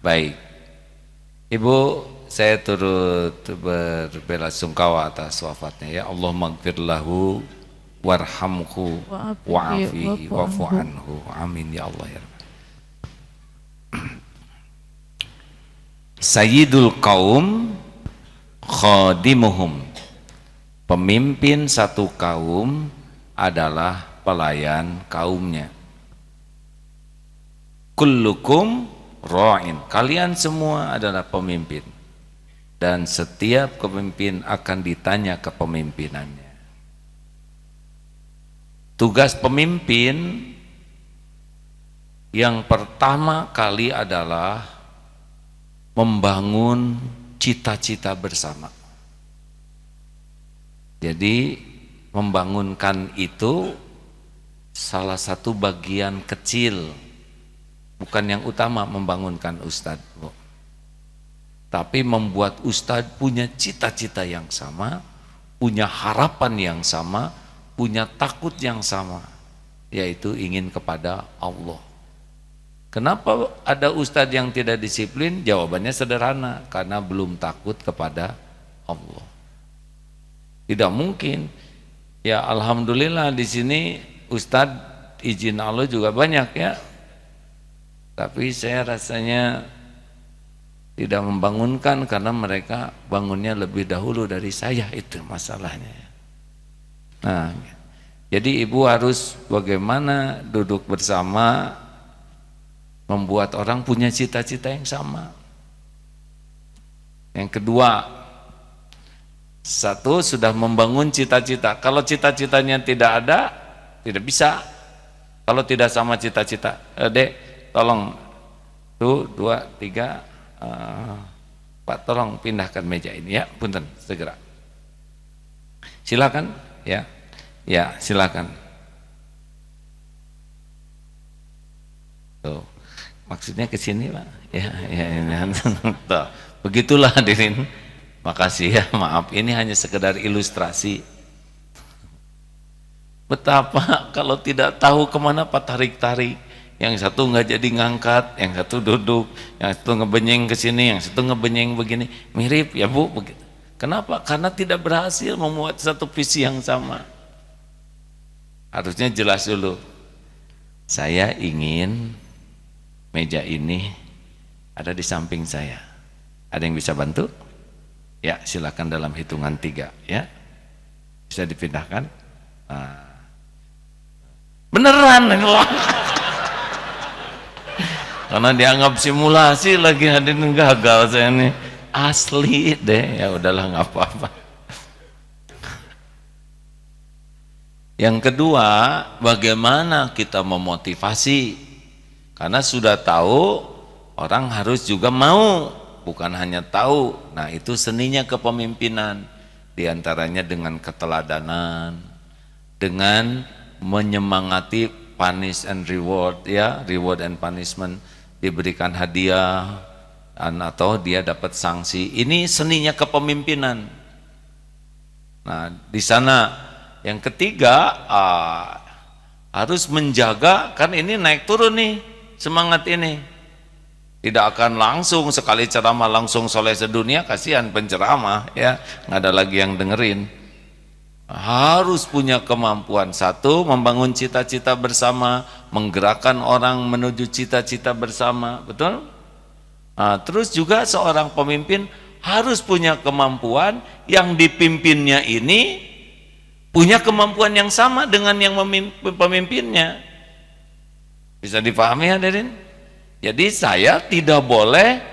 Baik, Ibu, saya turut berbelasungkawa atas wafatnya ya. Allah maghfir lahu warhamhu wa'afihi wa'fu anhu. Amin ya Allah ya. Sayyidul kaum khadimuhum. Pemimpin satu kaum adalah pelayan kaumnya. Kullukum ra'in. Kalian semua adalah pemimpin. Dan setiap pemimpin akan ditanya kepemimpinannya. Tugas pemimpin yang pertama kali adalah membangun cita-cita bersama. Jadi membangunkan itu salah satu bagian kecil, bukan yang utama membangunkan ustadz, Bu. Tapi membuat ustadz punya cita-cita yang sama, punya harapan yang sama, punya takut yang sama, yaitu ingin kepada Allah. Kenapa ada ustadz yang tidak disiplin? Jawabannya sederhana, karena belum takut kepada Allah. Tidak mungkin. Ya alhamdulillah di sini ustadz izin Allah juga banyak ya. Tapi saya rasanya tidak membangunkan karena mereka bangunnya lebih dahulu dari saya, itu masalahnya. Nah, jadi ibu harus bagaimana duduk bersama, membuat orang punya cita-cita yang sama. Yang kedua, satu sudah membangun cita-cita. Kalau cita-citanya tidak ada, tidak bisa. Kalau tidak sama cita-cita, Dek, tolong tuh 2, 3, 4, tolong pindahkan meja ini ya, punten, segera. Silakan, ya, ya silakan. Tuh. Maksudnya ke sini Pak. Ya. Begitulah hadirin. Makasih ya, maaf. Ini hanya sekedar ilustrasi. Betapa kalau tidak tahu kemana Pak tarik-tarik. Yang satu nggak jadi ngangkat, yang satu duduk, yang satu ngebenyeng ke sini, yang satu ngebenyeng begini. Mirip ya Bu. Begitu. Kenapa? Karena tidak berhasil membuat satu visi yang sama. Harusnya jelas dulu. Saya ingin meja ini ada di samping saya. Ada yang bisa bantu? Ya, silakan dalam hitungan 3 ya. Bisa dipindahkan. Nah. Beneran ini loh. Karena dianggap simulasi lagi, hadirin gagal saya nih. Asli deh, ya udahlah nggak apa-apa. Yang kedua, bagaimana kita memotivasi? Karena sudah tahu, orang harus juga mau, bukan hanya tahu. Nah, itu seninya kepemimpinan. Di antaranya dengan keteladanan, dengan menyemangati punish and reward, ya, reward and punishment, diberikan hadiah atau dia dapat sanksi. Ini seninya kepemimpinan. Nah, di sana yang ketiga harus menjaga, kan ini naik turun nih semangat ini. Tidak akan langsung sekali ceramah langsung soleh sedunia, kasihan penceramah ya, nggak ada lagi yang dengerin. Harus punya kemampuan, satu, membangun cita-cita bersama, menggerakkan orang menuju cita-cita bersama, betul? Nah, terus juga seorang pemimpin harus punya kemampuan yang dipimpinnya ini punya kemampuan yang sama dengan yang pemimpinnya. Bisa dipahami hadirin? Jadi saya tidak boleh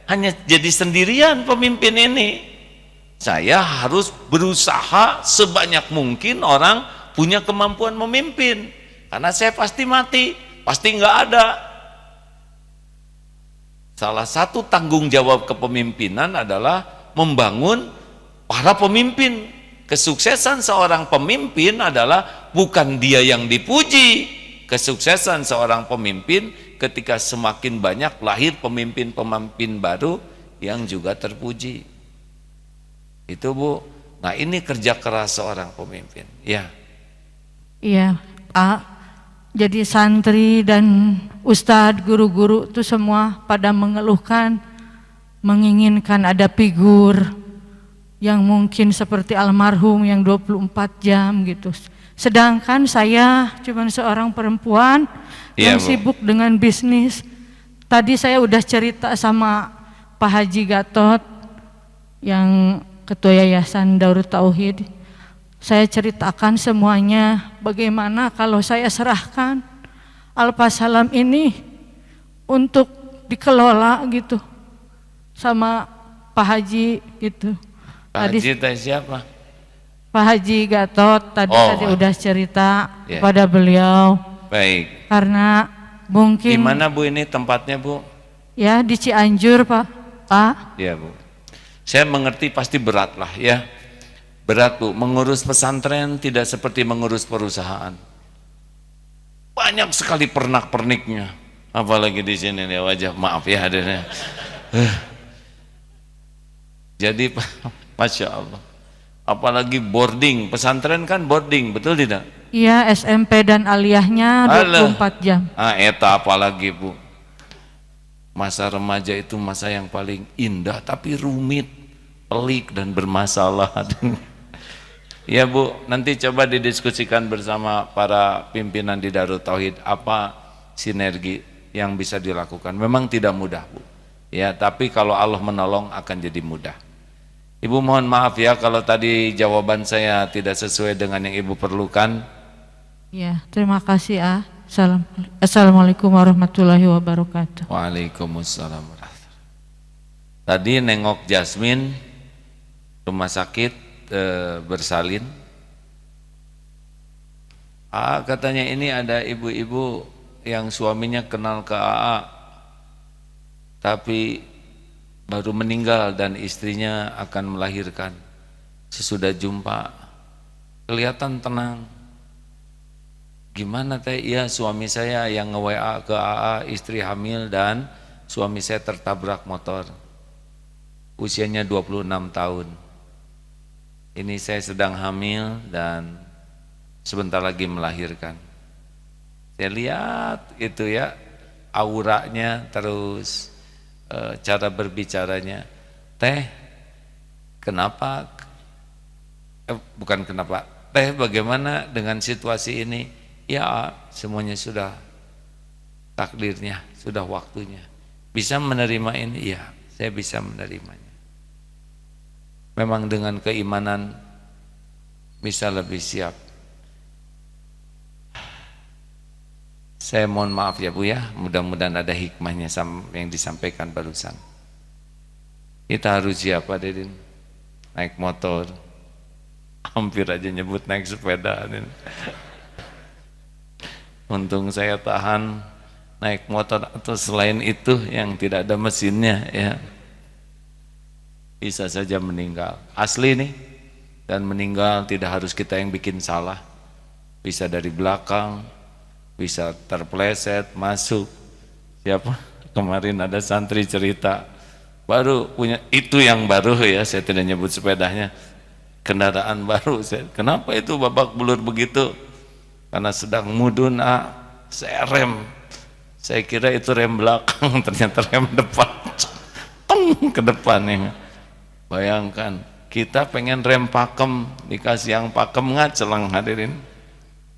hanya jadi sendirian pemimpin ini. Saya harus berusaha sebanyak mungkin orang punya kemampuan memimpin. Karena saya pasti mati, pasti nggak ada. Salah satu tanggung jawab kepemimpinan adalah membangun para pemimpin. Kesuksesan seorang pemimpin adalah bukan dia yang dipuji. Kesuksesan seorang pemimpin ketika semakin banyak lahir pemimpin-pemimpin baru yang juga terpuji. Itu Bu. Nah, ini kerja keras seorang pemimpin. Ya. Iya, Pak. Jadi santri dan ustadz, guru-guru itu semua pada mengeluhkan, menginginkan ada figur yang mungkin seperti almarhum yang 24 jam gitu. Sedangkan saya cuma seorang perempuan yang sibuk dengan bisnis. Tadi saya udah cerita sama Pak Haji Gatot yang Ketua Yayasan Darut Tauhid. Saya ceritakan semuanya, bagaimana kalau saya serahkan Al-Fasalam ini untuk dikelola gitu sama Pak Haji gitu. Pak Haji tadi siapa? Pak Haji Gatot tadi udah cerita kepada beliau. Baik. Karena mungkin. Di mana Bu ini tempatnya Bu? Ya di Cianjur Pak. Iya Bu. Saya mengerti pasti berat lah ya. Berat Bu. Mengurus pesantren tidak seperti mengurus perusahaan. Banyak sekali pernak-perniknya. Apalagi di sini nih wajah, maaf ya hadirnya. Jadi Masya Allah. Apalagi boarding, pesantren kan boarding, betul tidak? Iya, SMP dan aliyahnya 24 jam. Eta apalagi Bu. Masa remaja itu masa yang paling indah tapi rumit, pelik dan bermasalah. Ya Bu, nanti coba didiskusikan bersama para pimpinan di Darut Tauhid apa sinergi yang bisa dilakukan. Memang tidak mudah Bu. Ya, tapi kalau Allah menolong akan jadi mudah. Ibu mohon maaf ya kalau tadi jawaban saya tidak sesuai dengan yang Ibu perlukan. Ya, terima kasih Assalamualaikum warahmatullahi wabarakatuh. Waalaikumsalam warahmatullahi. Tadi nengok Jasmine rumah sakit bersalin. Katanya ini ada ibu-ibu yang suaminya kenal ke AA tapi baru meninggal dan istrinya akan melahirkan. Sesudah jumpa kelihatan tenang. Gimana teh? Iya, suami saya yang nge-WA ke AA, istri hamil dan suami saya tertabrak motor. Usianya 26 tahun. Ini saya sedang hamil dan sebentar lagi melahirkan. Saya lihat itu ya, auranya terus cara berbicaranya. Teh, kenapa? Bukan kenapa. Teh, bagaimana dengan situasi ini? Ya, semuanya sudah takdirnya, sudah waktunya. Bisa menerima ini? Iya, saya bisa menerimanya. Memang dengan keimanan bisa lebih siap. Saya mohon maaf ya Bu ya, mudah-mudahan ada hikmahnya yang disampaikan barusan. Kita harus siap Pak Dedin, naik motor, hampir aja nyebut naik sepeda. Untung saya tahan naik motor, atau selain itu yang tidak ada mesinnya ya, bisa saja meninggal. Asli nih, dan meninggal tidak harus kita yang bikin salah, bisa dari belakang, bisa terpleset masuk. Siapa kemarin ada santri cerita baru punya, itu yang baru ya, saya tidak nyebut sepedanya, kendaraan baru. Kenapa itu babak belur begitu? Karena sedang mudun, saya rem, saya kira itu rem belakang, ternyata rem depan, teng ke depannya. Bayangkan kita pengen rem pakem, dikasih yang pakem ngacelang. Hadirin,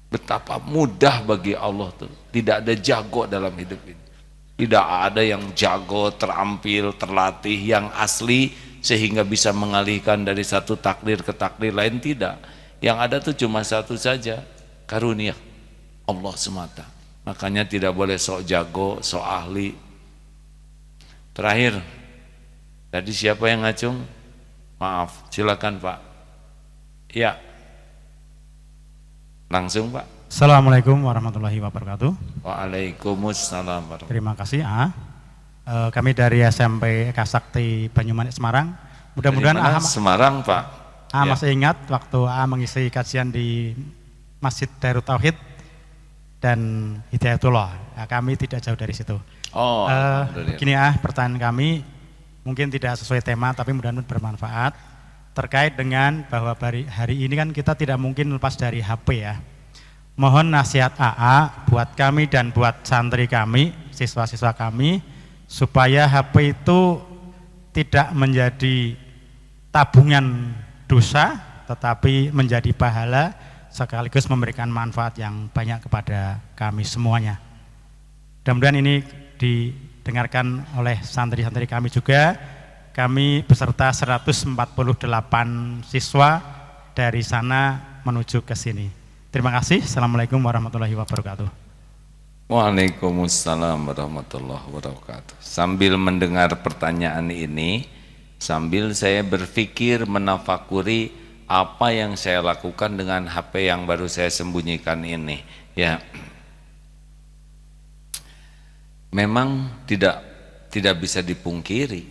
betapa mudah bagi Allah tuh, tidak ada jago dalam hidup ini. Tidak ada yang jago, terampil, terlatih, yang asli sehingga bisa mengalihkan dari satu takdir ke takdir lain, tidak. Yang ada tuh cuma satu saja, karunia Allah semata. Makanya tidak boleh sok jago, sok ahli. Terakhir, tadi siapa yang ngacung? Maaf, silakan Pak. Ya, langsung Pak. Assalamualaikum warahmatullahi wabarakatuh. Waalaikumsalam warahmatullahi wabarakatuh. Terima kasih kami dari SMP Kasakti Banyumanik Semarang. Mudah-mudahan Semarang Pak. Ya. Masih ingat waktu mengisi kajian di Masjid Darut Tauhid dan Hidayatullah. Kami tidak jauh dari situ. Gini pertanyaan kami mungkin tidak sesuai tema, tapi mudah-mudahan bermanfaat. Terkait dengan bahwa hari ini kan kita tidak mungkin lepas dari HP ya. Mohon nasihat AA buat kami dan buat santri kami, siswa-siswa kami, supaya HP itu tidak menjadi tabungan dosa, tetapi menjadi pahala sekaligus memberikan manfaat yang banyak kepada kami semuanya. Mudah-mudahan ini didengarkan oleh santri-santri kami juga. Kami beserta 148 siswa dari sana menuju ke sini. Terima kasih. Assalamualaikum warahmatullahi wabarakatuh. Waalaikumsalam warahmatullahi wabarakatuh. Sambil mendengar pertanyaan ini, sambil saya berpikir, menafakuri apa yang saya lakukan dengan HP yang baru saya sembunyikan ini. Ya, memang tidak bisa dipungkiri,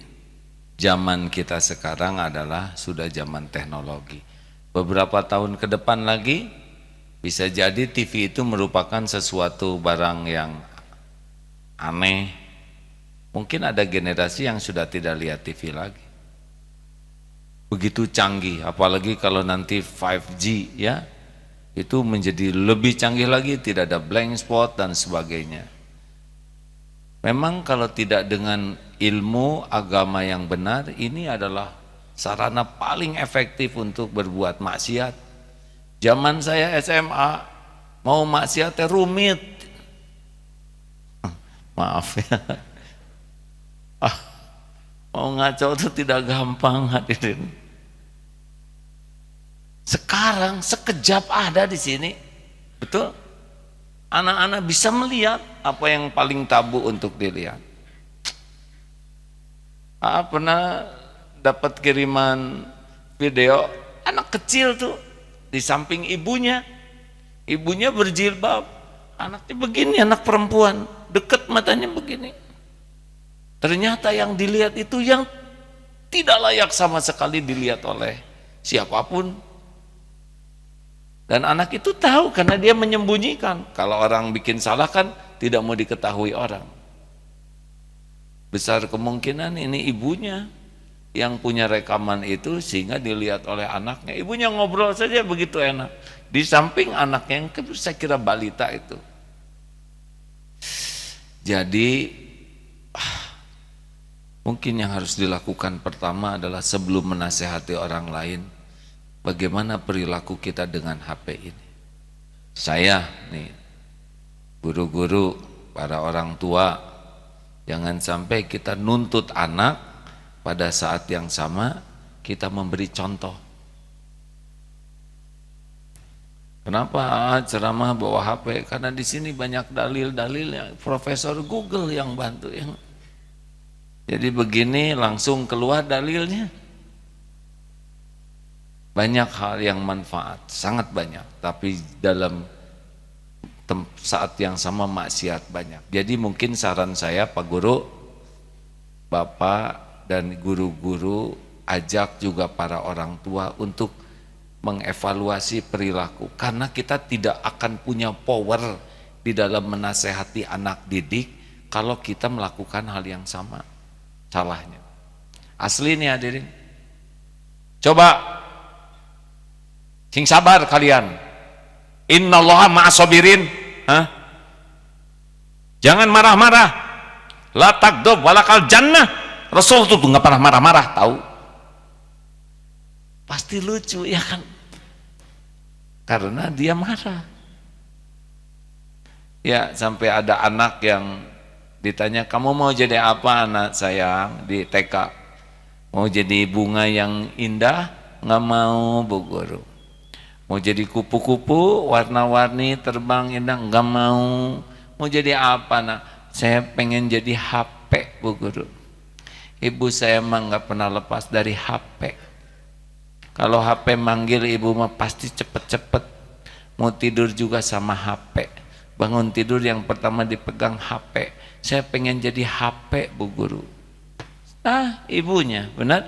zaman kita sekarang adalah sudah zaman teknologi. Beberapa tahun ke depan lagi bisa jadi TV itu merupakan sesuatu barang yang aneh. Mungkin ada generasi yang sudah tidak lihat TV lagi. Begitu canggih, apalagi kalau nanti 5G ya, itu menjadi lebih canggih lagi, tidak ada blank spot dan sebagainya. Memang kalau tidak dengan ilmu agama yang benar, ini adalah sarana paling efektif untuk berbuat maksiat. Zaman saya SMA, mau maksiatnya rumit. Maaf ya. Mau ngaco itu tidak gampang hadirin. Sekarang sekejap ada di sini. Betul? Anak-anak bisa melihat apa yang paling tabu untuk dilihat. Pernah dapat kiriman video anak kecil tuh di samping ibunya berjilbab, anaknya begini, anak perempuan, dekat matanya begini. Ternyata yang dilihat itu yang tidak layak sama sekali dilihat oleh siapapun. Dan anak itu tahu karena dia menyembunyikan. Kalau orang bikin salah kan tidak mau diketahui orang. Besar kemungkinan ini ibunya yang punya rekaman itu sehingga dilihat oleh anaknya. Ibunya ngobrol saja begitu enak. Di samping anaknya yang saya kira balita itu. Jadi mungkin yang harus dilakukan pertama adalah sebelum menasehati orang lain, bagaimana perilaku kita dengan HP ini. Saya nih, guru-guru para orang tua, jangan sampai kita nuntut anak pada saat yang sama kita memberi contoh. Kenapa ceramah bawa HP? Karena di sini banyak dalil-dalilnya. Profesor Google yang bantu yang. Jadi begini langsung keluar dalilnya. Banyak hal yang manfaat, sangat banyak. Tapi dalam saat yang sama maksiat banyak. Jadi mungkin saran saya Pak Guru, Bapak dan guru-guru ajak juga para orang tua untuk mengevaluasi perilaku, karena kita tidak akan punya power di dalam menasehati anak didik kalau kita melakukan hal yang sama salahnya. Asli nih hadirin, coba sing sabar kalian, innallaha ma'asobirin, jangan marah-marah, la takdob walakal jannah. Rasul tuh nggak pernah marah-marah, tahu? Pasti lucu ya kan, karena dia marah ya. Sampai ada anak yang ditanya, kamu mau jadi apa anak sayang di TK? Mau jadi bunga yang indah? Nggak mau Bu Guru. Mau jadi kupu-kupu warna-warni terbang indah? Nggak mau. Mau jadi apa nak? Saya pengen jadi HP Bu Guru. Ibu saya emang nggak pernah lepas dari HP. Kalau HP manggil ibu mah pasti cepet-cepet. Mau tidur juga sama HP. Bangun tidur yang pertama dipegang HP. Saya pengen jadi HP Bu Guru. Ah, ibunya, benar?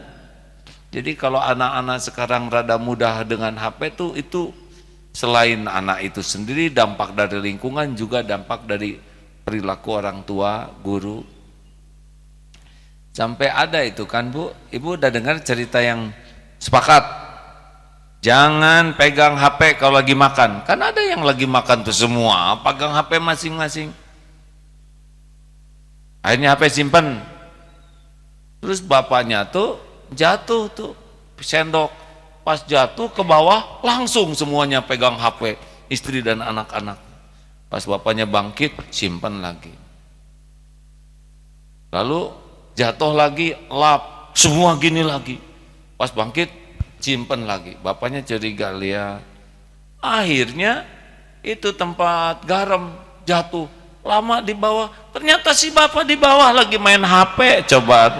Jadi kalau anak-anak sekarang rada mudah dengan HP tuh, itu selain anak itu sendiri dampak dari lingkungan, juga dampak dari perilaku orang tua, guru. Sampai ada itu kan Bu, Ibu udah dengar cerita yang sepakat jangan pegang HP kalau lagi makan. Kan ada yang lagi makan tuh semua pegang HP masing-masing. Akhirnya HP simpen. Terus bapaknya tuh jatuh tuh sendok. Pas jatuh ke bawah langsung semuanya pegang HP, istri dan anak-anak. Pas bapaknya bangkit simpen lagi. Lalu jatuh lagi, lap, semua gini lagi. Pas bangkit simpen lagi. Bapaknya curiga, lihat. Akhirnya itu tempat garam jatuh, lama di bawah. Ternyata si bapak di bawah lagi main HP. Coba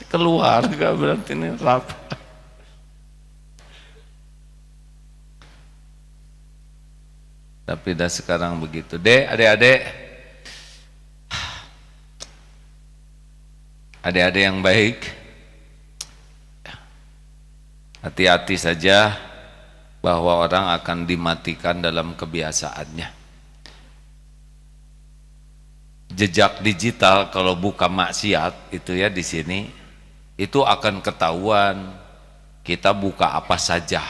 keluarga berarti ini rapat. Tapi dah sekarang begitu. Dek, adik-adik yang baik, hati-hati saja bahwa orang akan dimatikan dalam kebiasaannya. Jejak digital kalau buka maksiat itu ya di sini itu akan ketahuan kita buka apa saja,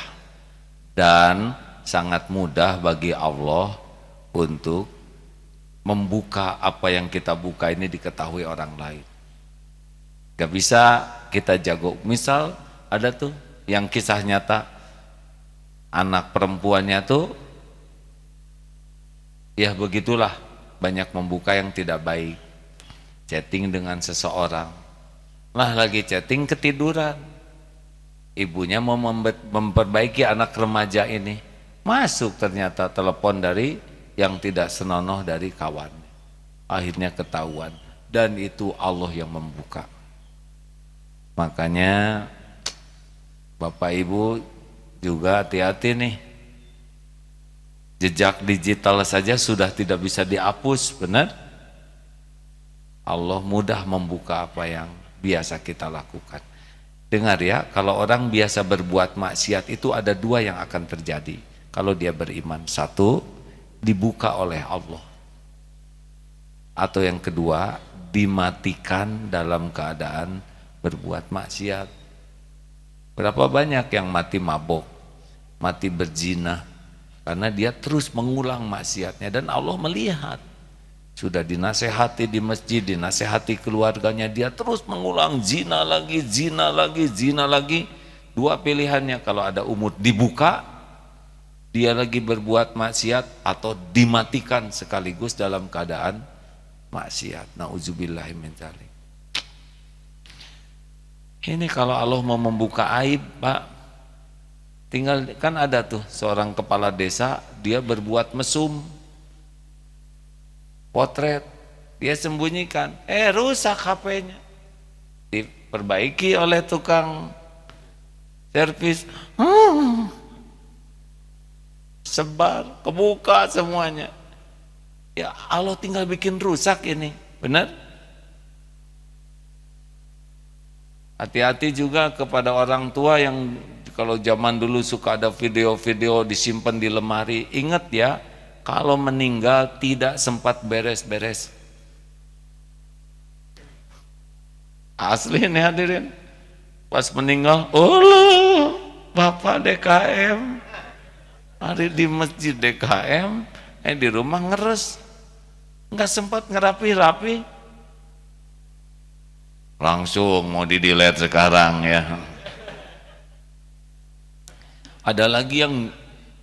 dan sangat mudah bagi Allah untuk membuka apa yang kita buka ini diketahui orang lain. Gak bisa kita jago. Misal ada tuh yang kisah nyata, anak perempuannya tuh ya begitulah, banyak membuka yang tidak baik, chatting dengan seseorang, lah lagi chatting ketiduran, ibunya mau memperbaiki anak remaja ini, masuk ternyata telepon dari yang tidak senonoh dari kawan, akhirnya ketahuan, dan itu Allah yang membuka. Makanya Bapak Ibu juga hati-hati nih, jejak digital saja sudah tidak bisa dihapus, benar? Allah mudah membuka apa yang biasa kita lakukan. Dengar ya, kalau orang biasa berbuat maksiat itu ada dua yang akan terjadi kalau dia beriman. Satu, dibuka oleh Allah. Atau yang kedua, dimatikan dalam keadaan berbuat maksiat. Berapa banyak yang mati mabok, mati berzina, karena dia terus mengulang maksiatnya, dan Allah melihat. Sudah dinasehati di masjid, dinasehati keluarganya, dia terus mengulang zina lagi, zina lagi, zina lagi. Dua pilihannya, kalau ada umur dibuka dia lagi berbuat maksiat atau dimatikan sekaligus dalam keadaan maksiat. Nauzubillahi min dzalik. Ini kalau Allah mau membuka aib, Pak, tinggal kan ada tuh seorang kepala desa, dia berbuat mesum, potret, dia sembunyikan, rusak HP-nya, diperbaiki oleh tukang servis, sebar, kebuka semuanya. Ya Allah tinggal bikin rusak ini, benar? Hati-hati juga kepada orang tua yang kalau zaman dulu suka ada video-video disimpan di lemari. Ingat ya, kalau meninggal tidak sempat beres-beres. Asli nih hadirin. Pas meninggal, Allah, Bapak DKM. Hari di masjid DKM, di rumah ngeres. Nggak sempat ngerapi-rapi. Langsung mau di-delete sekarang ya. Ada lagi yang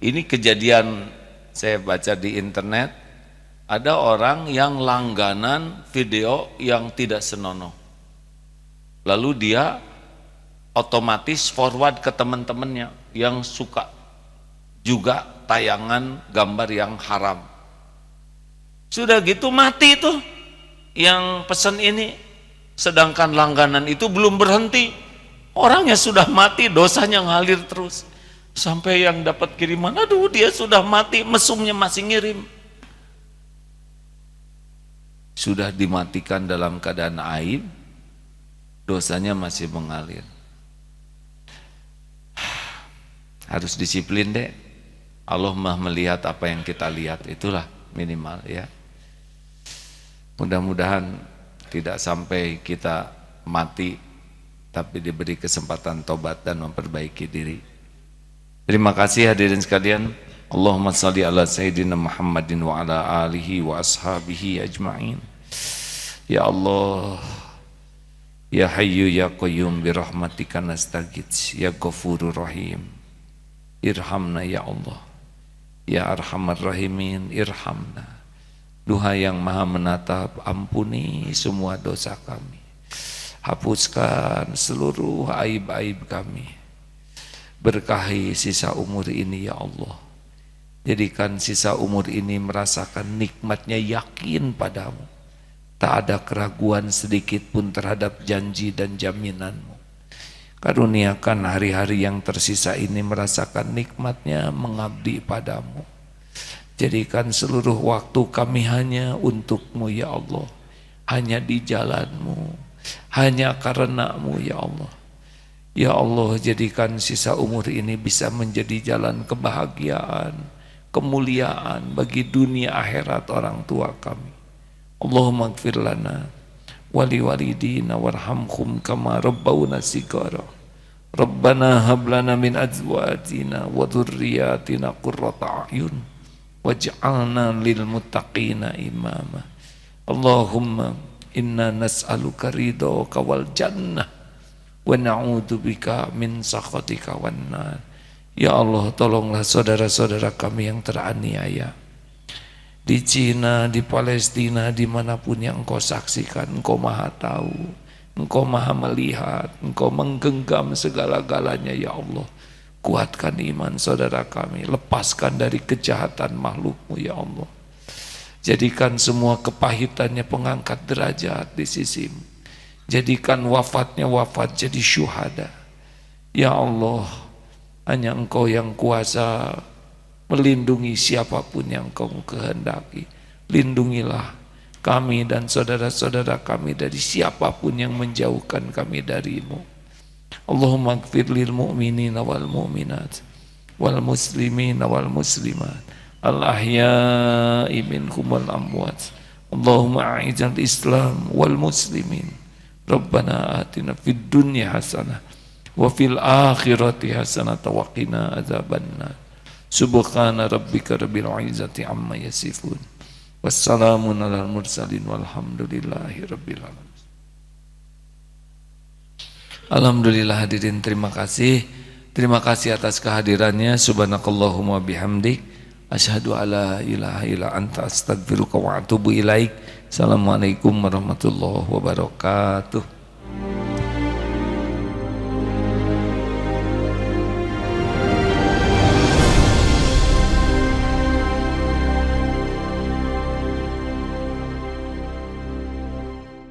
ini kejadian saya baca di internet, ada orang yang langganan video yang tidak senonoh. Lalu dia otomatis forward ke teman-temannya yang suka juga tayangan gambar yang haram. Sudah gitu mati tuh yang pesan ini. Sedangkan langganan itu belum berhenti, orangnya sudah mati, dosanya ngalir terus sampai yang dapat kiriman, aduh dia sudah mati, mesumnya masih ngirim, sudah dimatikan dalam keadaan aib, dosanya masih mengalir. Harus disiplin deh, Allah mah melihat apa yang kita lihat, itulah minimal ya. Mudah-mudahan tidak sampai kita mati tapi diberi kesempatan tobat dan memperbaiki diri. Terima kasih hadirin sekalian. Allahumma salli ala sayyidina Muhammadin wa ala alihi wa ashabihi ajma'in. Ya Allah, ya hayyu ya qayyum bi rahmatika nastaghits, ya ghafurur rahim, irhamna ya Allah, ya arhamar rahimin, irhamna. Duha yang maha menatap, ampuni semua dosa kami, hapuskan seluruh aib-aib kami, berkahi sisa umur ini ya Allah, jadikan sisa umur ini merasakan nikmatnya yakin padamu, tak ada keraguan sedikit pun terhadap janji dan jaminanmu. Karuniakan hari-hari yang tersisa ini merasakan nikmatnya mengabdi padamu. Jadikan seluruh waktu kami hanya untukmu ya Allah, hanya di jalanmu, hanya karenamu ya Allah. Ya Allah, jadikan sisa umur ini bisa menjadi jalan kebahagiaan, kemuliaan bagi dunia akhirat orang tua kami. Allahumma gfir lana wali walidina warhamhum kama rabbawna sigara. Rabbana hablana min azwajina wa dhurriyyatina qurrata a'yun waj'alna lil muttaqina imama. Allahumma inna nas'aluka ridhaka wal jannah wa na'udzubika min sakhatika wan nar. Ya Allah, tolonglah saudara-saudara kami yang teraniaya di Cina, di Palestina, dimanapun yang engkau saksikan. Engkau maha tahu, engkau maha melihat, engkau menggenggam segala-galanya ya Allah. Kuatkan iman saudara kami, lepaskan dari kejahatan makhlukmu ya Allah. Jadikan semua kepahitannya pengangkat derajat di sisimu. Jadikan wafatnya wafat jadi syuhada. Ya Allah, hanya engkau yang kuasa melindungi siapapun yang engkau kehendaki. Lindungilah kami dan saudara-saudara kami dari siapapun yang menjauhkan kami darimu. Allahumma gfir lil mu'minina wal mu'minat wal muslimina wal muslimat al ahya'i minhum wal amwat. Allahumma a'izal islam wal muslimin. Rabbana atina fid dunya hasanah wa fil akhirati hasanah wa qina adzabannar. Subhana rabbika rabbil izzati amma yasifun. Wassalamun alal mursalin walhamdulillahi rabbil alamin. Alhamdulillah hadirin, terima kasih. Terima kasih atas kehadirannya. Subhanakallahumma bihamdik, asyhadu alla ilaha illa anta, astaghfiruka wa atubu ilaik. Assalamualaikum warahmatullahi wabarakatuh.